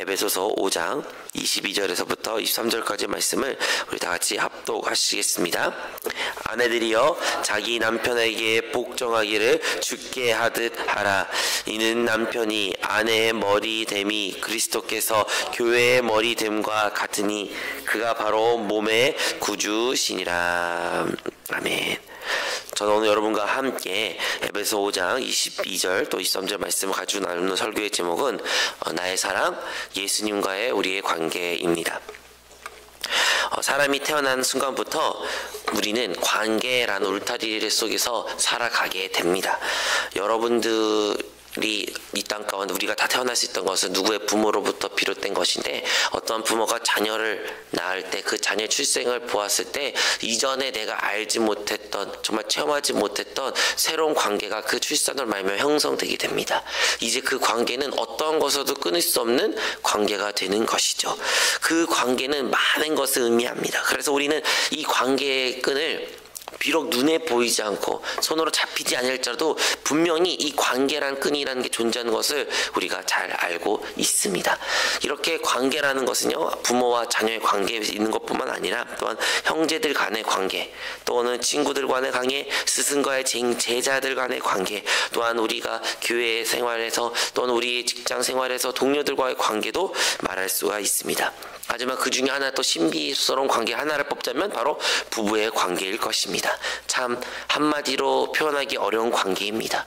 에베소서 5장 22절에서부터 23절까지 말씀을 우리 다 같이 합독하시겠습니다. 아내들이여 자기 남편에게 복종하기를 주께 하듯 하라. 이는 남편이 아내의 머리됨이 그리스도께서 교회의 머리됨과 같으니 그가 바로 몸의 구주시니라. 아멘. 저는 오늘 여러분과 함께 에베소 5장 22절 또 23절 말씀을 가지고 나누는 설교의 제목은 나의 사랑, 예수님과의 우리의 관계입니다. 사람이 태어난 순간부터 우리는 관계라는 울타리 속에서 살아가게 됩니다. 여러분들이 이 땅 가운데 우리가 다 태어날 수 있던 것은 누구의 부모로부터 비롯된 것인데, 어떤 부모가 자녀를 낳을 때 그 자녀의 출생을 보았을 때 이전에 내가 알지 못했던, 정말 체험하지 못했던 새로운 관계가 그 출산을 말미암아 형성되게 됩니다. 이제 그 관계는 어떤 것으로도 끊을 수 없는 관계가 되는 것이죠. 그 관계는 많은 것을 의미합니다. 그래서 우리는 이 관계의 끈을 비록 눈에 보이지 않고 손으로 잡히지 않을지라도 분명히 이 관계란 끈이라는 게 존재하는 것을 우리가 잘 알고 있습니다. 이렇게 관계라는 것은요, 부모와 자녀의 관계에 있는 것뿐만 아니라 또한 형제들 간의 관계, 또는 친구들 간의 관계, 스승과의 제자들 간의 관계, 또한 우리가 교회 생활에서 또는 우리 직장 생활에서 동료들과의 관계도 말할 수가 있습니다. 하지만 그 중에 하나, 또 신비스러운 관계 하나를 뽑자면 바로 부부의 관계일 것입니다. 참 한마디로 표현하기 어려운 관계입니다.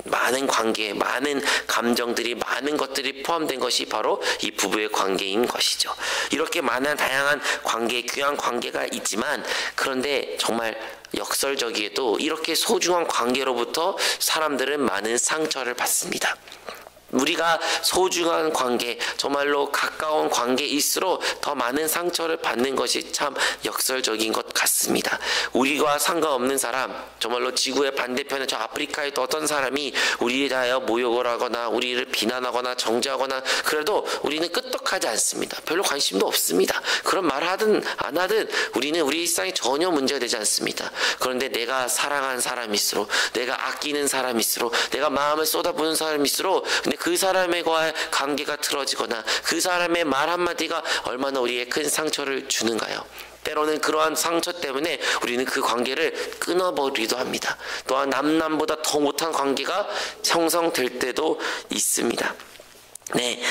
많은 관계, 많은 감정들이, 많은 것들이 포함된 것이 바로 이 부부의 관계인 것이죠. 이렇게 많은 다양한 관계, 귀한 관계가 있지만, 그런데 정말 역설적이게도 이렇게 소중한 관계로부터 사람들은 많은 상처를 받습니다. 우리가 소중한 관계, 정말로 가까운 관계일수록 더 많은 상처를 받는 것이 참 역설적인 것 같습니다. 우리와 상관없는 사람, 정말로 지구의 반대편에 저 아프리카에 또 어떤 사람이 우리에 대하여 모욕을 하거나 우리를 비난하거나 정죄하거나 그래도 우리는 끄떡하지 않습니다. 별로 관심도 없습니다. 그런 말 하든 안 하든 우리는 우리 일상에 전혀 문제가 되지 않습니다. 그런데 내가 사랑하는 사람일수록, 내가 아끼는 사람일수록, 내가 마음을 쏟아부는 사람일수록, 근데 그 사람과의 관계가 틀어지거나 그 사람의 말 한마디가 얼마나 우리에 큰 상처를 주는가요? 때로는 그러한 상처 때문에 우리는 그 관계를 끊어버리기도 합니다. 또한 남보다 더 못한 관계가 형성될 때도 있습니다. 네,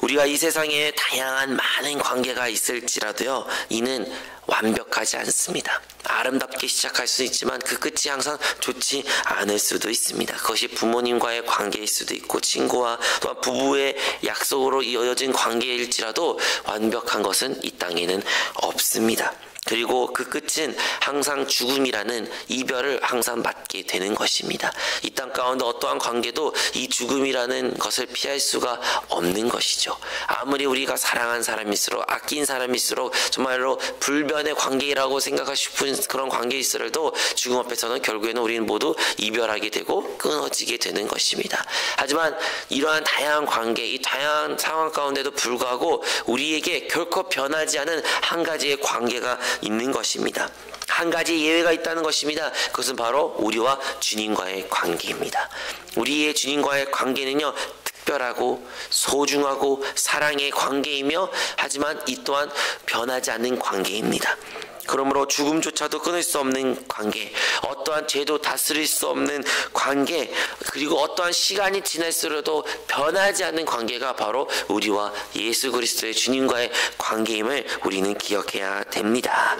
우리가 이 세상에 다양한 많은 관계가 있을지라도요, 이는 완벽하지 않습니다. 아름답게 시작할 수 있지만 그 끝이 항상 좋지 않을 수도 있습니다. 그것이 부모님과의 관계일 수도 있고, 친구와 또한 부부의 약속으로 이어진 관계일지라도 완벽한 것은 이 땅에는 없습니다. 그리고 그 끝은 항상 죽음이라는 이별을 항상 맞게 되는 것입니다. 이 땅 가운데 어떠한 관계도 이 죽음이라는 것을 피할 수가 없는 것이죠. 아무리 우리가 사랑한 사람일수록, 아낀 사람일수록, 정말로 불변의 관계라고 생각하고 싶은 그런 관계일수록도 죽음 앞에서는 결국에는 우리는 모두 이별하게 되고 끊어지게 되는 것입니다. 하지만 이러한 다양한 관계, 이 다양한 상황 가운데도 불구하고 우리에게 결코 변하지 않은 한 가지의 관계가 있는 것입니다. 한 가지 예외가 있다는 것입니다. 그것은 바로 우리와 주님과의 관계입니다. 우리의 주님과의 관계는요, 특별하고 소중하고 사랑의 관계이며, 하지만 이 또한 변하지 않는 관계입니다. 그러므로 죽음조차도 끊을 수 없는 관계, 어떠한 죄도 다스릴 수 없는 관계, 그리고 어떠한 시간이 지날수록도 변하지 않는 관계가 바로 우리와 예수 그리스도의 주님과의 관계임을 우리는 기억해야 됩니다.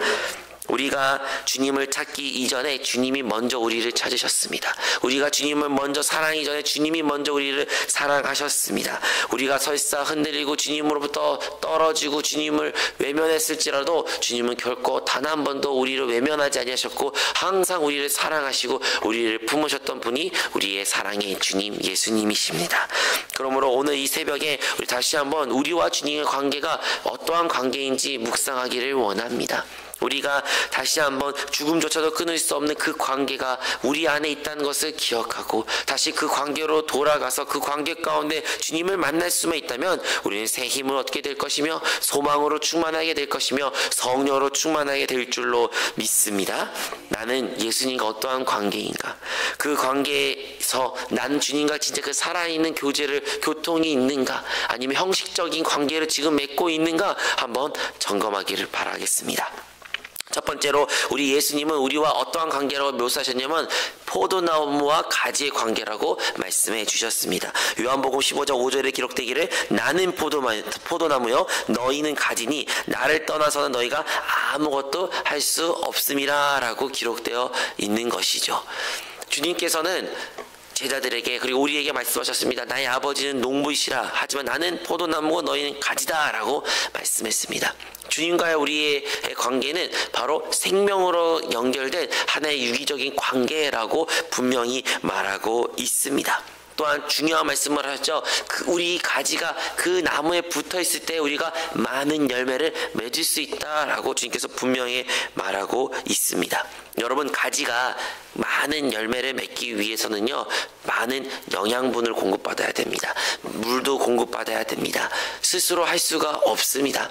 우리가 주님을 찾기 이전에 주님이 먼저 우리를 찾으셨습니다. 우리가 주님을 먼저 사랑하기 전에 주님이 먼저 우리를 사랑하셨습니다. 우리가 설사 흔들리고 주님으로부터 떨어지고 주님을 외면했을지라도 주님은 결코 단 한 번도 우리를 외면하지 아니하셨고, 항상 우리를 사랑하시고 우리를 품으셨던 분이 우리의 사랑의 주님 예수님이십니다. 그러므로 오늘 이 새벽에 우리 다시 한번 우리와 주님의 관계가 어떠한 관계인지 묵상하기를 원합니다. 우리가 다시 한번 죽음조차도 끊을 수 없는 그 관계가 우리 안에 있다는 것을 기억하고 다시 그 관계로 돌아가서 그 관계 가운데 주님을 만날 수만 있다면 우리는 새 힘을 얻게 될 것이며 소망으로 충만하게 될 것이며 성령으로 충만하게 될 줄로 믿습니다. 나는 예수님과 어떠한 관계인가? 그 관계에서 나는 주님과 진짜 그 살아있는 교통이 있는가? 아니면 형식적인 관계를 지금 맺고 있는가? 한번 점검하기를 바라겠습니다. 첫 번째로 우리 예수님은 우리와 어떠한 관계라고 묘사하셨냐면 포도나무와 가지의 관계라고 말씀해 주셨습니다. 요한복음 15장 5절에 기록되기를 나는 포도나무요 너희는 가지니 나를 떠나서는 너희가 아무것도 할 수 없음이라 라고 기록되어 있는 것이죠. 주님께서는 제자들에게 그리고 우리에게 말씀하셨습니다. 나의 아버지는 농부이시라 하지만 나는 포도나무고 너희는 가지다 라고 말씀했습니다. 주님과의 우리의 관계는 바로 생명으로 연결된 하나의 유기적인 관계라고 분명히 말하고 있습니다. 또한 중요한 말씀을 하셨죠. 우리 가지가 그 나무에 붙어 있을 때 우리가 많은 열매를 맺을 수 있다라고 주님께서 분명히 말하고 있습니다. 여러분, 가지가 많은 열매를 맺기 위해서는요, 많은 영양분을 공급받아야 됩니다. 물도 공급받아야 됩니다. 스스로 할 수가 없습니다.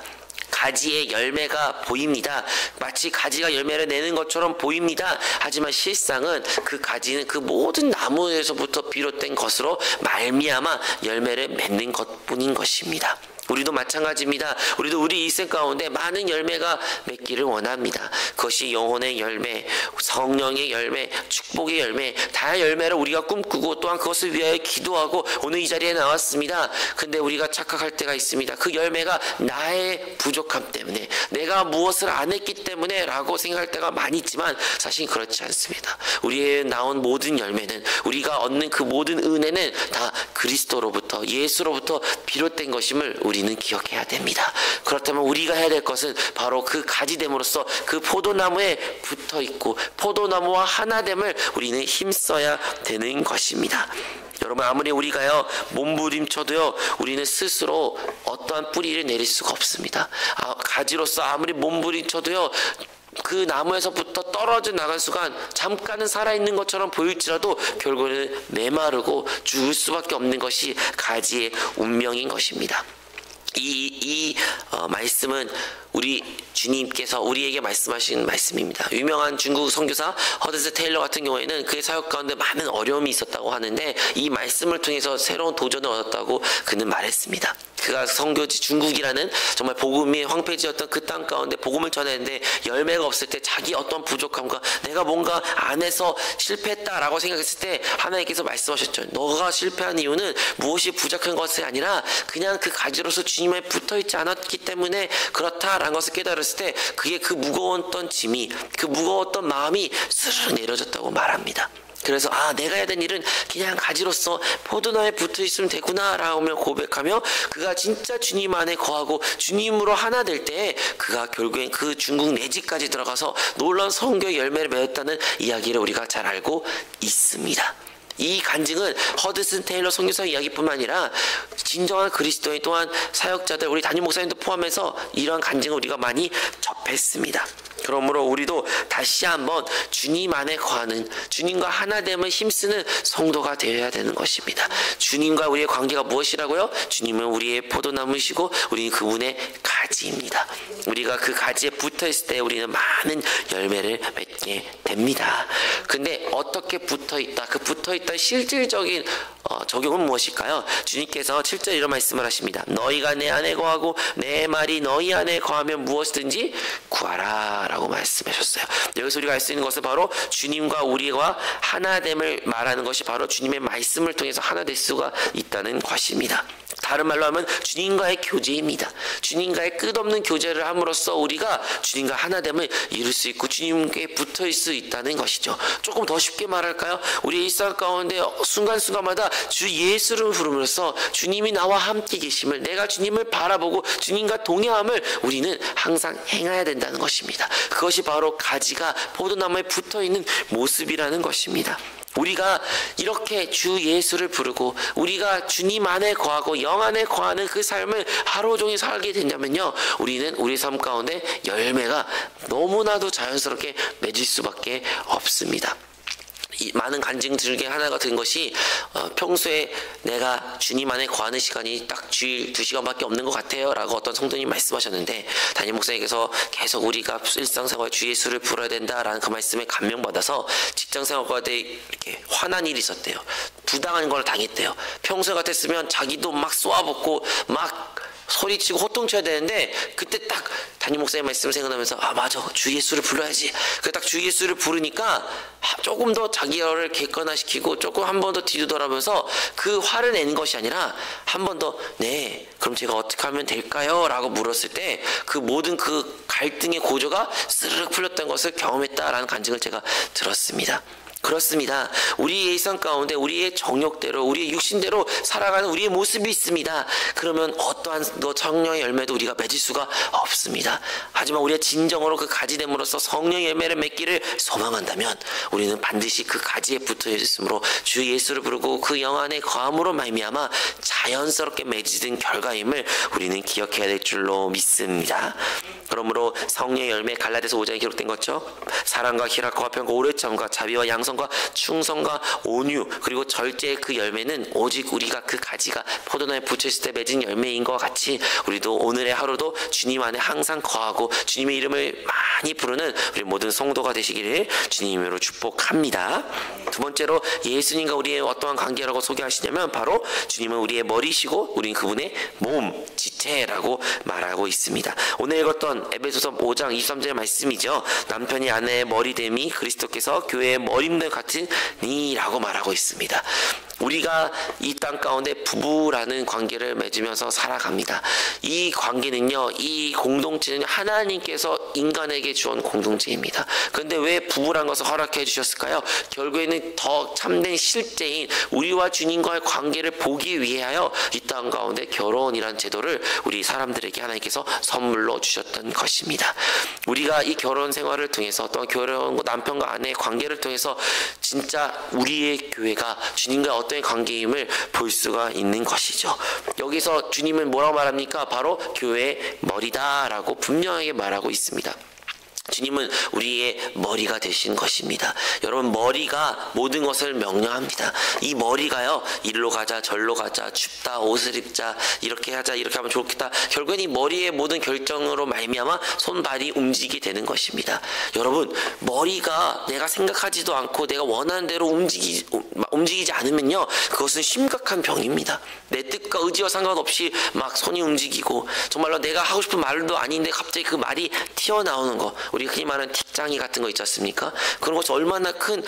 가지의 열매가 보입니다. 마치 가지가 열매를 내는 것처럼 보입니다. 하지만 실상은 그 가지는 그 모든 나무에서부터 비롯된 것으로 말미암아 열매를 맺는 것뿐인 것입니다. 우리도 마찬가지입니다. 우리도 우리 일생 가운데 많은 열매가 맺기를 원합니다. 그것이 영혼의 열매, 성령의 열매, 축복의 열매, 다양한 열매를 우리가 꿈꾸고 또한 그것을 위하여 기도하고 오늘 이 자리에 나왔습니다. 근데 우리가 착각할 때가 있습니다. 그 열매가 나의 부족함 때문에, 내가 무엇을 안 했기 때문에 라고 생각할 때가 많이 있지만 사실 그렇지 않습니다. 우리의 나온 모든 열매는, 우리가 얻는 그 모든 은혜는 다 그리스도로부터, 예수로부터 비롯된 것임을 우리는 기억해야 됩니다. 그렇다면 우리가 해야 될 것은 바로 그 가지됨으로써 그 포도나무에 붙어 있고 포도나무와 하나됨을 우리는 힘써야 되는 것입니다. 여러분, 아무리 우리가요 몸부림쳐도요 우리는 스스로 어떠한 뿌리를 내릴 수가 없습니다. 가지로서 아무리 몸부림쳐도요 그 나무에서부터 떨어져 나간 순간 잠깐은 살아있는 것처럼 보일지라도 결국에는 메마르고 죽을 수밖에 없는 것이 가지의 운명인 것입니다. 이 말씀은 우리 주님께서 우리에게 말씀하신 말씀입니다. 유명한 중국 선교사 허드슨 테일러 같은 경우에는 그의 사역 가운데 많은 어려움이 있었다고 하는데 이 말씀을 통해서 새로운 도전을 얻었다고 그는 말했습니다. 그가 선교지 중국이라는 정말 복음이 황폐지였던 그 땅 가운데 복음을 전했는데 열매가 없을 때 자기 어떤 부족함과 내가 뭔가 안에서 실패했다라고 생각했을 때 하나님께서 말씀하셨죠. 너가 실패한 이유는 무엇이 부족한 것이 아니라 그냥 그 가지로서 주님에 붙어있지 않았기 때문에 그렇다라는 것을 깨달았을 때 그게 그 무거웠던 짐이, 그 무거웠던 마음이 스르르 내려졌다고 말합니다. 그래서 내가 해야 되는 일은 그냥 가지로서 포도나무에 붙어있으면 되구나 라고 고백하며 그가 진짜 주님 안에 거하고 주님으로 하나 될 때 그가 결국엔 그 중국 내지까지 들어가서 놀라운 선교의 열매를 맺었다는 이야기를 우리가 잘 알고 있습니다. 이 간증은 허드슨 테일러 선교사 이야기뿐만 아니라 진정한 그리스도인 또한 사역자들, 우리 담임 목사님도 포함해서 이러한 간증을 우리가 많이 접했습니다. 그러므로 우리도 다시 한번 주님 안에 거하는, 주님과 하나됨을 힘쓰는 성도가 되어야 되는 것입니다. 주님과 우리의 관계가 무엇이라고요? 주님은 우리의 포도나무이시고 우리는 그분의 가지입니다. 우리가 그 가지에 붙어있을 때 우리는 많은 열매를 맺게 됩니다. 근데 어떻게 붙어있다? 그 붙어있다 실질적인 적용은 무엇일까요? 주님께서 7절 이런 말씀을 하십니다. 너희가 내 안에 거하고 내 말이 너희 안에 거하면 무엇이든지 구하라 라고 말씀하셨어요. 여기서 우리가 알 수 있는 것은 바로 주님과 우리와 하나됨을 말하는 것이 바로 주님의 말씀을 통해서 하나 될 수가 있다는 것입니다. 다른 말로 하면 주님과의 교제입니다. 주님과의 끝없는 교제를 함으로써 우리가 주님과 하나됨을 이룰 수 있고 주님께 붙어있을 수 있다는 것이죠. 조금 더 쉽게 말할까요? 우리 일상 가운데 순간순간마다 주 예수를 부름으로써 주님이 나와 함께 계심을, 내가 주님을 바라보고 주님과 동행함을 우리는 항상 행해야 된다는 것입니다. 그것이 바로 가지가 포도나무에 붙어있는 모습이라는 것입니다. 우리가 이렇게 주 예수를 부르고 우리가 주님 안에 거하고 영 안에 거하는 그 삶을 하루 종일 살게 된다면요, 우리는 우리 삶 가운데 열매가 너무나도 자연스럽게 맺을 수밖에 없습니다. 이 많은 간증 중에 하나가 된 것이 평소에 내가 주님 안에 거하는 시간이 딱 주일 2시간밖에 없는 것 같아요 라고 어떤 성도님 말씀하셨는데, 담임 목사님께서 계속 우리가 일상생활 주 예수를 부르어야 된다라는 그 말씀에 감명받아서 직장생활과도 이렇게 화난 일이 있었대요. 부당한 걸 당했대요. 평소 같았으면 자기도 막 쏘아붙고 막 소리치고 호통쳐야 되는데, 그때 딱 담임 목사님 말씀 생각나면서 아 맞아, 주 예수를 불러야지. 그 딱 주 예수를 부르니까 조금 더 자기를 객관화시키고 조금 한 번 더 뒤돌아보면서 그 화를 내는 것이 아니라 한 번 더 네 그럼 제가 어떻게 하면 될까요? 라고 물었을 때 그 모든 그 갈등의 고조가 스르륵 풀렸던 것을 경험했다라는 간증을 제가 들었습니다. 그렇습니다. 우리의 일상 가운데 우리의 정욕대로 우리의 육신대로 살아가는 우리의 모습이 있습니다. 그러면 어떠한 성령의 열매도 우리가 맺을 수가 없습니다. 하지만 우리가 진정으로 그 가지됨으로써 성령의 열매를 맺기를 소망한다면 우리는 반드시 그 가지에 붙어 있으므로 주 예수를 부르고 그 영 안에 거함으로 말미암아 자연스럽게 맺어진 결과임을 우리는 기억해야 될 줄로 믿습니다. 그러므로 성령의 열매, 갈라디아서 5장에 기록된 것처럼 사랑과 희락과 화평과 오래 참과 자비와 양성과 충성과 온유 그리고 절제의 그 열매는 오직 우리가 그 가지가 포도나무에 붙여있을 때 맺은 열매인 것 같이 우리도 오늘의 하루도 주님 안에 항상 거하고 주님의 이름을 많이 부르는 우리 모든 성도가 되시기를 주님으로 축복합니다. 두 번째로 예수님과 우리의 어떠한 관계라고 소개하시냐면 바로 주님은 우리의 머리시고 우리는 그분의 몸, 지체라고 말하고 있습니다. 오늘 읽었던 에베소서 5장 23절 말씀이죠. 남편이 아내의 머리됨이 그리스도께서 교회의 머리됨 같으니 라고 말하고 있습니다. 우리가 이 땅 가운데 부부라는 관계를 맺으면서 살아갑니다. 이 관계는요, 이 공동체는 하나님께서 인간에게 주온 공동체입니다. 그런데 왜 부부란 것을 허락해 주셨을까요? 결국에는 더 참된 실제인 우리와 주님과의 관계를 보기 위하여 이 땅 가운데 결혼이라는 제도를 우리 사람들에게 하나님께서 선물로 주셨던 것입니다. 우리가 이 결혼 생활을 통해서 또 결혼 남편과 아내의 관계를 통해서 진짜 우리의 교회가 주님과 어떤 관계임을 볼 수가 있는 것이죠. 여기서 주님은 뭐라고 말합니까? 바로 교회의 머리다라고 분명하게 말하고 있습니다. 주님은 우리의 머리가 되신 것입니다. 여러분, 머리가 모든 것을 명령합니다. 이 머리가요, 일로 가자, 절로 가자, 춥다, 옷을 입자, 이렇게 하자, 이렇게 하면 좋겠다. 결국엔 이 머리의 모든 결정으로 말미암아 손발이 움직이게 되는 것입니다. 여러분, 머리가 내가 생각하지도 않고 내가 원하는 대로 움직이지 않으면요, 그것은 심각한 병입니다. 내 뜻과 의지와 상관없이 막 손이 움직이고 정말로 내가 하고 싶은 말도 아닌데 갑자기 그 말이 튀어나오는 거, 우리가 흔히 말하는 틱장이 같은 거 있지 않습니까? 그런 것이 얼마나 큰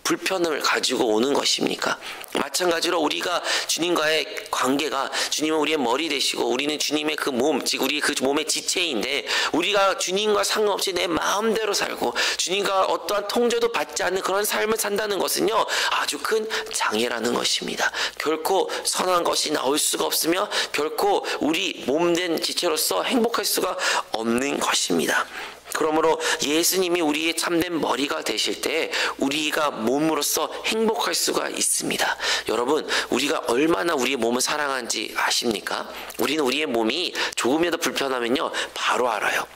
불편함을 가지고 오는 것입니까? 마찬가지로 우리가 주님과의 관계가, 주님은 우리의 머리 되시고 우리는 주님의 그 몸, 즉 우리 그 몸의 지체인데, 우리가 주님과 상관없이 내 마음대로 살고 주님과 어떠한 통제도 받지 않는 그런 삶을 산다는 것은요, 아주 큰 장애라는 것입니다. 결코 선한 것이 나올 수가 없으며 결코 우리 몸된 지체로서 행복할 수가 없는 것입니다. 그러므로 예수님이 우리의 참된 머리가 되실 때 우리가 몸으로서 행복할 수가 있습니다. 여러분, 우리가 얼마나 우리의 몸을 사랑하는지 아십니까? 우리는 우리의 몸이 조금이라도 불편하면요, 바로 알아요.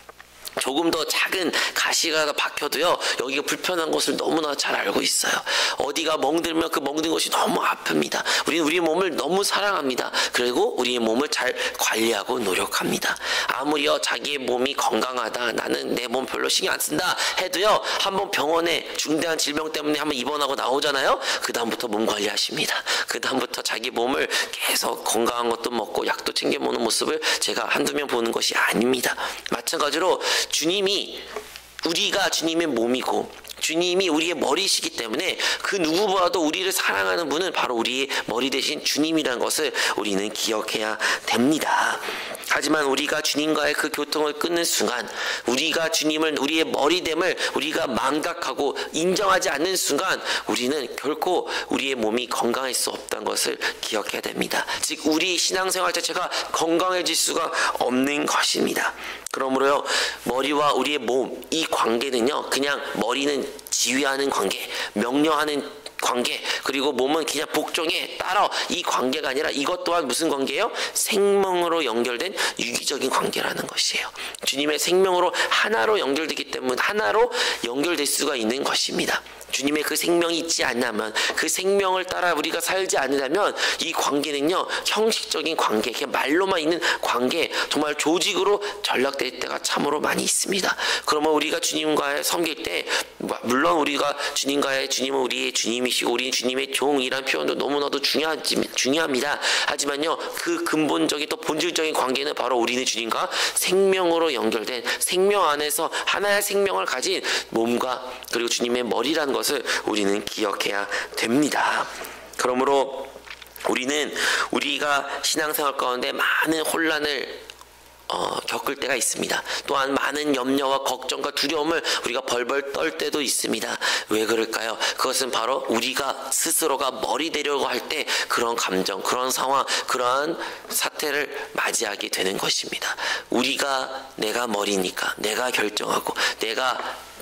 조금 더 작은 가시가 박혀도요, 여기가 불편한 것을 너무나 잘 알고 있어요. 어디가 멍들면 그 멍든 것이 너무 아픕니다. 우리는 우리의 몸을 너무 사랑합니다. 그리고 우리의 몸을 잘 관리하고 노력합니다. 아무리요 자기의 몸이 건강하다, 나는 내 몸 별로 신경 안 쓴다 해도요, 한번 병원에 중대한 질병 때문에 한번 입원하고 나오잖아요. 그 다음부터 몸 관리하십니다. 그 다음부터 자기 몸을 계속 건강한 것도 먹고 약도 챙겨 먹는 모습을 제가 한두 명 보는 것이 아닙니다. 마찬가지로 우리가 주님의 몸이고 주님이 우리의 머리이시기 때문에 그 누구보다도 우리를 사랑하는 분은 바로 우리의 머리 대신 주님이라는 것을 우리는 기억해야 됩니다. 하지만 우리가 주님과의 그 교통을 끊는 순간, 우리가 주님을, 우리의 머리됨을 우리가 망각하고 인정하지 않는 순간 우리는 결코 우리의 몸이 건강할 수 없다는 것을 기억해야 됩니다. 즉 우리 신앙생활 자체가 건강해질 수가 없는 것입니다. 그러므로요, 머리와 우리의 몸, 이 관계는요, 그냥 머리는 지휘하는 관계, 명령하는 관계, 그리고 몸은 그냥 복종에 따라 이 관계가 아니라 이것 또한 무슨 관계예요? 생명으로 연결된 유기적인 관계라는 것이에요. 주님의 생명으로 하나로 연결되기 때문에 하나로 연결될 수가 있는 것입니다. 주님의 그 생명이 있지 않냐면, 그 생명을 따라 우리가 살지 않으려면 이 관계는요, 형식적인 관계, 그냥 말로만 있는 관계, 정말 조직으로 전락될 때가 참으로 많이 있습니다. 그러면 우리가 주님과의 섬길 때, 물론 우리가 주님은 우리의 주님이시고 우리는 주님의 종이라는 표현도 너무나도 중요합니다. 하지만요, 그 근본적인 또 본질적인 관계는 바로 우리는 주님과 생명으로 연결된, 생명 안에서 하나의 생명을 가진 몸과 그리고 주님의 머리라는 것을 우리는 기억해야 됩니다. 그러므로 우리가 신앙생활 가운데 많은 혼란을 겪을 때가 있습니다. 또한 많은 염려와 걱정과 두려움을 우리가 벌벌 떨 때도 있습니다. 왜 그럴까요? 그것은 바로 우리가 스스로가 머리 되려고 할 때 그런 감정, 그런 상황, 그러한 사태를 맞이하게 되는 것입니다. 내가 머리니까, 내가 결정하고, 내가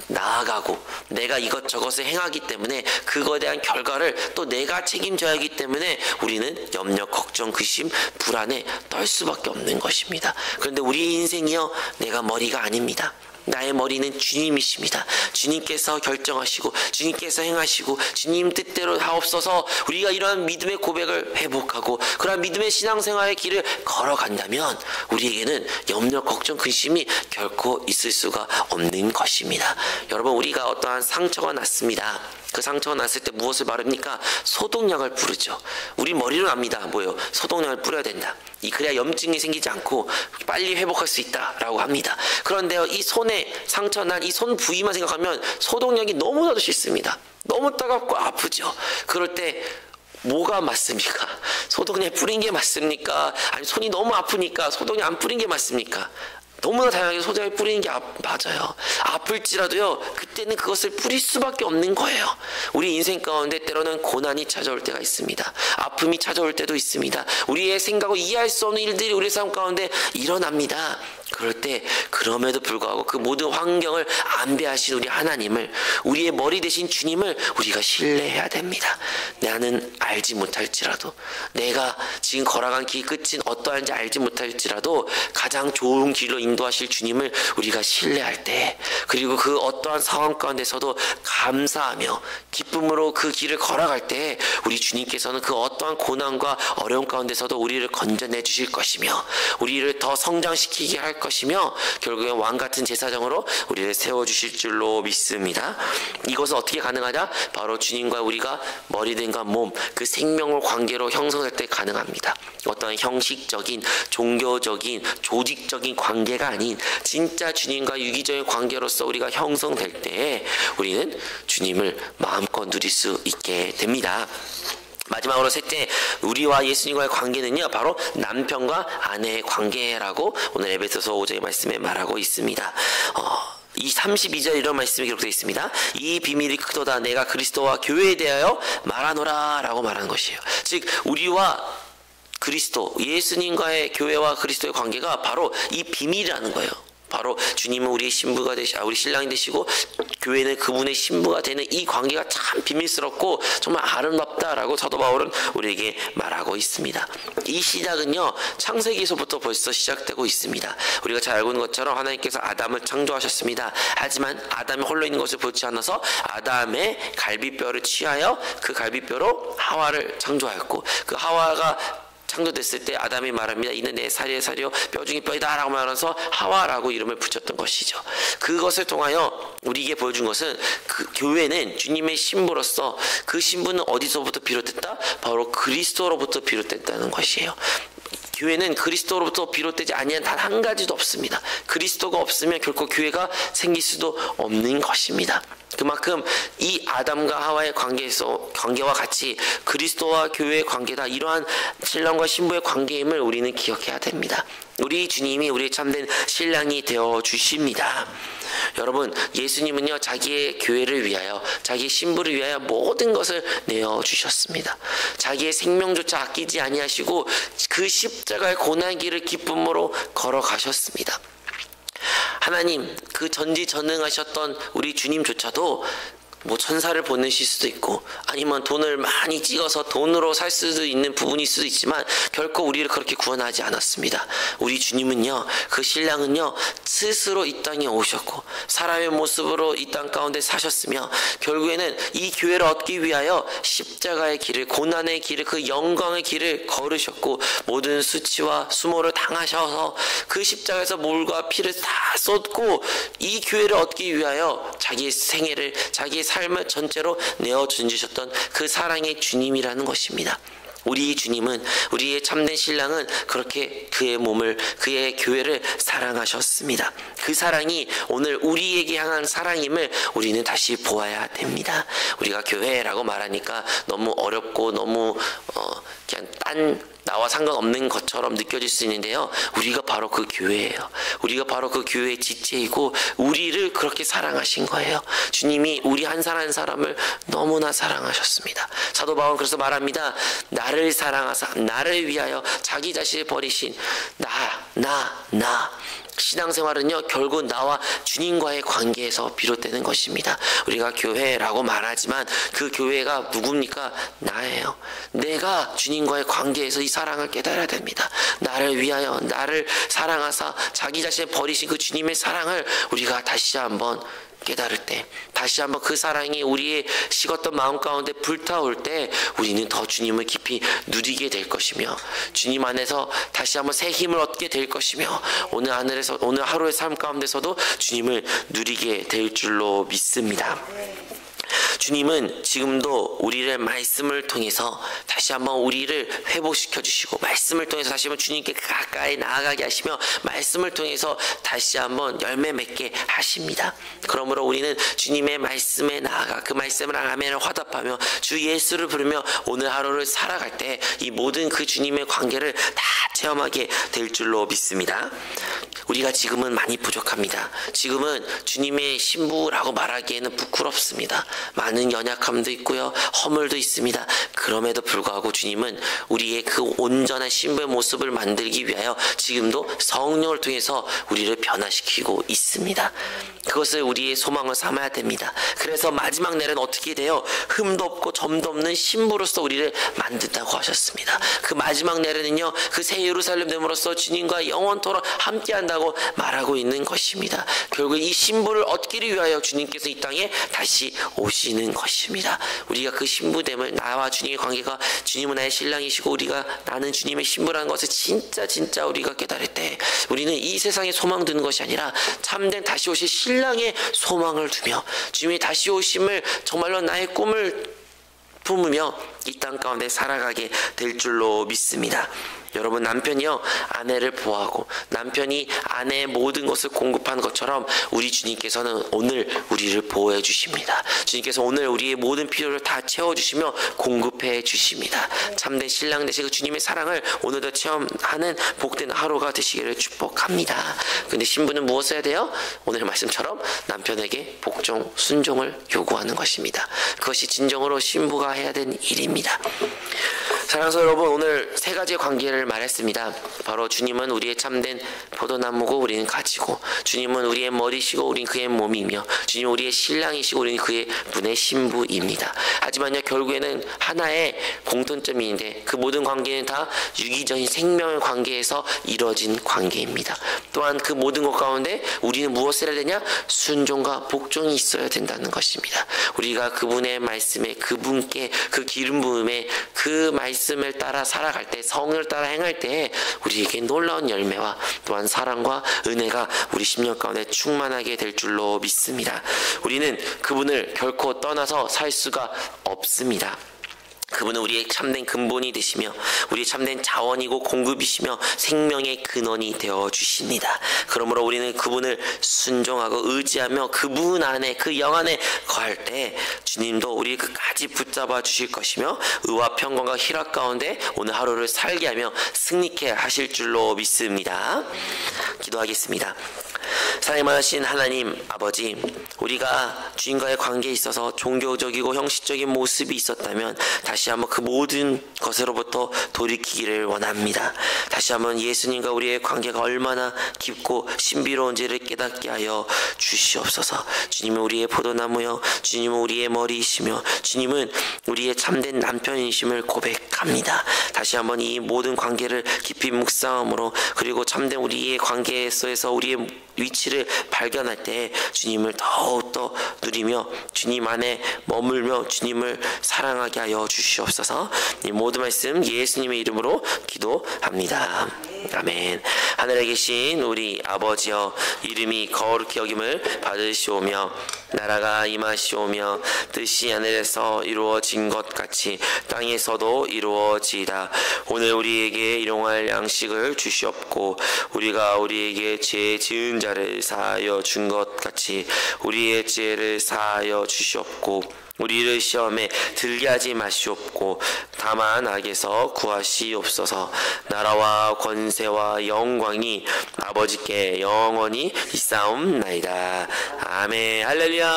나아가고, 내가 이것저것을 행하기 때문에 그거에 대한 결과를 또 내가 책임져야 하기 때문에 우리는 염려, 걱정, 근심, 불안에 떨 수밖에 없는 것입니다. 그런데 우리의 인생이요, 내가 머리가 아닙니다. 나의 머리는 주님이십니다. 주님께서 결정하시고 주님께서 행하시고 주님 뜻대로 하옵소서. 우리가 이러한 믿음의 고백을 회복하고 그러한 믿음의 신앙생활의 길을 걸어간다면 우리에게는 염려, 걱정, 근심이 결코 있을 수가 없는 것입니다. 여러분, 우리가 어떠한 상처가 났습니다. 그 상처가 났을 때 무엇을 바릅니까? 소독약을 부르죠. 우리 머리로 압니다. 뭐예요? 소독약을 뿌려야 된다. 그래야 염증이 생기지 않고 빨리 회복할 수 있다라고 합니다. 그런데요, 이 손에 상처 난 이 손 부위만 생각하면 소독약이 너무나도 싫습니다. 너무 따갑고 아프죠. 그럴 때 뭐가 맞습니까? 소독약 뿌린 게 맞습니까? 아니, 손이 너무 아프니까 소독약 안 뿌린 게 맞습니까? 너무나 다양하게 소독약을 뿌리는 게 맞아요. 아플지라도요, 그때는 그것을 뿌릴 수밖에 없는 거예요. 우리 인생 가운데 때로는 고난이 찾아올 때가 있습니다. 아픔이 찾아올 때도 있습니다. 우리의 생각을 이해할 수 없는 일들이 우리 삶 가운데 일어납니다. 그럴 때 그럼에도 불구하고 그 모든 환경을 안배하신 우리 하나님을, 우리의 머리 되신 주님을 우리가 신뢰해야 됩니다. 나는 알지 못할지라도, 내가 지금 걸어간 길 끝은 어떠한지 알지 못할지라도 가장 좋은 길로 인도하실 주님을 우리가 신뢰할 때, 그리고 그 어떠한 상황 가운데서도 감사하며 기쁨으로 그 길을 걸어갈 때 우리 주님께서는 그 어떠한 고난과 어려움 가운데서도 우리를 건져내 주실 것이며 우리를 더 성장시키게 할 것이며 결국엔 왕같은 제사장으로 우리를 세워주실 줄로 믿습니다. 이것은 어떻게 가능하냐? 바로 주님과 우리가 머리된과 몸, 그 생명을 관계로 형성될 때 가능합니다. 어떤 형식적인, 종교적인, 조직적인 관계가 아닌 진짜 주님과 유기적인 관계로서 우리가 형성될 때 우리는 주님을 마음껏 누릴 수 있게 됩니다. 마지막으로 셋째, 우리와 예수님과의 관계는요, 바로 남편과 아내의 관계라고 오늘 에베소서 5장의 말씀에 말하고 있습니다. 이 32절 이런 말씀이 기록되어 있습니다. 이 비밀이 크도다 내가 그리스도와 교회에 대하여 말하노라 라고 말하는 것이에요. 즉 우리와 그리스도, 예수님과의 교회와 그리스도의 관계가 바로 이 비밀이라는 거예요. 바로 주님은 우리의 신부가 우리 신랑이 되시고 교회는 그분의 신부가 되는 이 관계가 참 비밀스럽고 정말 아름답다라고 사도 바울은 우리에게 말하고 있습니다. 이 시작은요, 창세기에서부터 벌써 시작되고 있습니다. 우리가 잘 알고 있는 것처럼 하나님께서 아담을 창조하셨습니다. 하지만 아담이 홀로 있는 것을 보지 않아서 아담의 갈비뼈를 취하여 그 갈비뼈로 하와를 창조하였고, 그 하와가 창조됐을 때 아담이 말합니다. 이는 내 살의 살이요 뼈 중에 뼈이다 라고 말하면서 하와라고 이름을 붙였던 것이죠. 그것을 통하여 우리에게 보여준 것은 그 교회는 주님의 신부로서, 그 신부는 어디서부터 비롯됐다? 바로 그리스도로부터 비롯됐다는 것이에요. 교회는 그리스도로부터 비롯되지 아니한 단 한 가지도 없습니다. 그리스도가 없으면 결코 교회가 생길 수도 없는 것입니다. 그만큼 이 아담과 하와의 관계와 같이 그리스도와 교회의 관계다, 이러한 신랑과 신부의 관계임을 우리는 기억해야 됩니다. 우리 주님이 우리의 참된 신랑이 되어 주십니다. 여러분, 예수님은요, 자기의 교회를 위하여, 자기의 신부를 위하여 모든 것을 내어주셨습니다. 자기의 생명조차 아끼지 아니하시고 그 십자가의 고난 길을 기쁨으로 걸어가셨습니다. 하나님, 그 전지전능하셨던 우리 주님조차도 뭐 천사를 보내실 수도 있고 아니면 돈을 많이 찍어서 돈으로 살 수도 있는 부분일 수도 있지만 결코 우리를 그렇게 구원하지 않았습니다. 우리 주님은요, 그 신랑은요 스스로 이 땅에 오셨고 사람의 모습으로 이 땅 가운데 사셨으며 결국에는 이 교회를 얻기 위하여 십자가의 길을, 고난의 길을, 그 영광의 길을 걸으셨고 모든 수치와 수모를 당하셔서 그 십자가에서 물과 피를 다 쏟고 이 교회를 얻기 위하여 자기의 생애를, 자기의 삶을 전체로 내어 준주셨던 그 사랑의 주님이라는 것입니다. 우리 주님은, 우리의 참된 신랑은 그렇게 그의 몸을, 그의 교회를 사랑하셨습니다. 그 사랑이 오늘 우리에게 향한 사랑임을 우리는 다시 보아야 됩니다. 우리가 교회라고 말하니까 너무 어렵고 너무 그냥 나와 상관없는 것처럼 느껴질 수 있는데요, 우리가 바로 그 교회예요. 우리가 바로 그 교회의 지체이고 우리를 그렇게 사랑하신 거예요. 주님이 우리 한 사람 한 사람을 너무나 사랑하셨습니다. 사도 바울은 그래서 말합니다. 나를 사랑하사 나를 위하여 자기 자신을 버리신 나. 신앙생활은요 결국 나와 주님과의 관계에서 비롯되는 것입니다. 우리가 교회라고 말하지만 그 교회가 누굽니까? 나예요. 내가 주님과의 관계에서 이 사랑을 깨달아야 됩니다. 나를 위하여 나를 사랑하사 자기 자신을 버리신 그 주님의 사랑을 우리가 다시 한번 깨달을 때, 다시 한번 그 사랑이 우리의 식었던 마음 가운데 불타올 때 우리는 더 주님을 깊이 누리게 될 것이며 주님 안에서 다시 한번 새 힘을 얻게 될 것이며 오늘 하루의 삶 가운데서도 주님을 누리게 될 줄로 믿습니다. 주님은 지금도 우리를 말씀을 통해서 다시 한번 우리를 회복시켜 주시고 말씀을 통해서 다시 한번 주님께 가까이 나아가게 하시며 말씀을 통해서 다시 한번 열매 맺게 하십니다. 그러므로 우리는 주님의 말씀에 나아가 그 말씀을 아멘을 화답하며 주 예수를 부르며 오늘 하루를 살아갈 때 이 모든 그 주님의 관계를 다 체험하게 될 줄로 믿습니다. 우리가 지금은 많이 부족합니다. 지금은 주님의 신부라고 말하기에는 부끄럽습니다. 많은 연약함도 있고요, 허물도 있습니다. 그럼에도 불구하고 주님은 우리의 그 온전한 신부의 모습을 만들기 위하여 지금도 성령을 통해서 우리를 변화시키고 있습니다. 그것을 우리의 소망을 삼아야 됩니다. 그래서 마지막 날은 어떻게 돼요? 흠도 없고 점도 없는 신부로서 우리를 만든다고 하셨습니다. 그 마지막 날에는요, 그 새 예루살렘 됨으로써 주님과 영원토록 함께한다고 말하고 있는 것입니다. 결국 이 신부를 얻기를 위하여 주님께서 이 땅에 다시 오시는 것입니다. 우리가 그 신부됨을, 나와 주님의 관계가 주님은 나의 신랑이시고 우리가 나는 주님의 신부라는 것을 진짜 우리가 깨달을 때 우리는 이 세상에 소망 두는 것이 아니라 참된 다시 오실 신랑의 소망을 두며 주님이 다시 오심을 정말로 나의 꿈을 품으며 이 땅 가운데 살아가게 될 줄로 믿습니다. 여러분, 남편이요 아내를 보호하고 남편이 아내의 모든 것을 공급하는 것처럼 우리 주님께서는 오늘 우리를 보호해 주십니다. 주님께서 오늘 우리의 모든 필요를 다 채워주시며 공급해 주십니다. 참된 신랑 되시고 주님의 사랑을 오늘도 체험하는 복된 하루가 되시기를 축복합니다. 근데 신부는 무엇을 해야 돼요? 오늘 말씀처럼 남편에게 복종, 순종을 요구하는 것입니다. 그것이 진정으로 신부가 해야 되는 일입니다. 사랑하는 여러분, 오늘 세 가지의 관계를 말했습니다. 바로 주님은 우리의 참된 포도나무고 우리는 가지고, 주님은 우리의 머리시고 우리는 그의 몸이며, 주님은 우리의 신랑이시고 우리는 그의 분의 신부입니다. 하지만요, 결국에는 하나의 공통점이 있는데 그 모든 관계는 다 유기적인 생명의 관계에서 이루어진 관계입니다. 또한 그 모든 것 가운데 우리는 무엇을 해야 되냐? 순종과 복종이 있어야 된다는 것입니다. 우리가 그분의 말씀에, 그분께 그 기름 부음에 그 말씀을 따라 살아갈 때, 성을 따라 행할 때 우리에게 놀라운 열매와 또한 사랑과 은혜가 우리 심령 가운데 충만하게 될 줄로 믿습니다. 우리는 그분을 결코 떠나서 살 수가 없습니다. 그분은 우리의 참된 근본이 되시며 우리의 참된 자원이고 공급이시며 생명의 근원이 되어 주십니다. 그러므로 우리는 그분을 순종하고 의지하며 그분 안에, 그 영 안에 거할 때 주님도 우리 끝까지 붙잡아 주실 것이며 의와 평강과 희락 가운데 오늘 하루를 살게 하며 승리케 하실 줄로 믿습니다. 기도하겠습니다. 사랑하신 하나님 아버지, 우리가 주님과의 관계에 있어서 종교적이고 형식적인 모습이 있었다면 다시 한번 그 모든 것으로부터 돌이키기를 원합니다. 다시 한번 예수님과 우리의 관계가 얼마나 깊고 신비로운지를 깨닫게 하여 주시옵소서. 주님은 우리의 포도나무여, 주님은 우리의 머리이시며 주님은 우리의 참된 남편이심을 고백합니다. 다시 한번 이 모든 관계를 깊이 묵상함으로, 그리고 참된 우리의 관계에서 우리의 위치를 발견할 때 주님을 더욱더 누리며 주님 안에 머물며 주님을 사랑하게 하여 주시옵소서. 이 모든 말씀 예수님의 이름으로 기도합니다. 아멘. 하늘에 계신 우리 아버지여, 이름이 거룩히 여김을 받으시오며 나라가 임하시오며 뜻이 하늘에서 이루어진 것 같이 땅에서도 이루어지이다. 오늘 우리에게 일용할 양식을 주시옵고 우리가 우리에게 죄 지은 자를 사하여 준 것 같이 우리의 죄를 사하여 주시옵고 우리를 시험에 들게 하지 마시옵고 다만 악에서 구하시옵소서. 나라와 권세와 영광이 아버지께 영원히 있사옵나이다. 아멘. 할렐루야.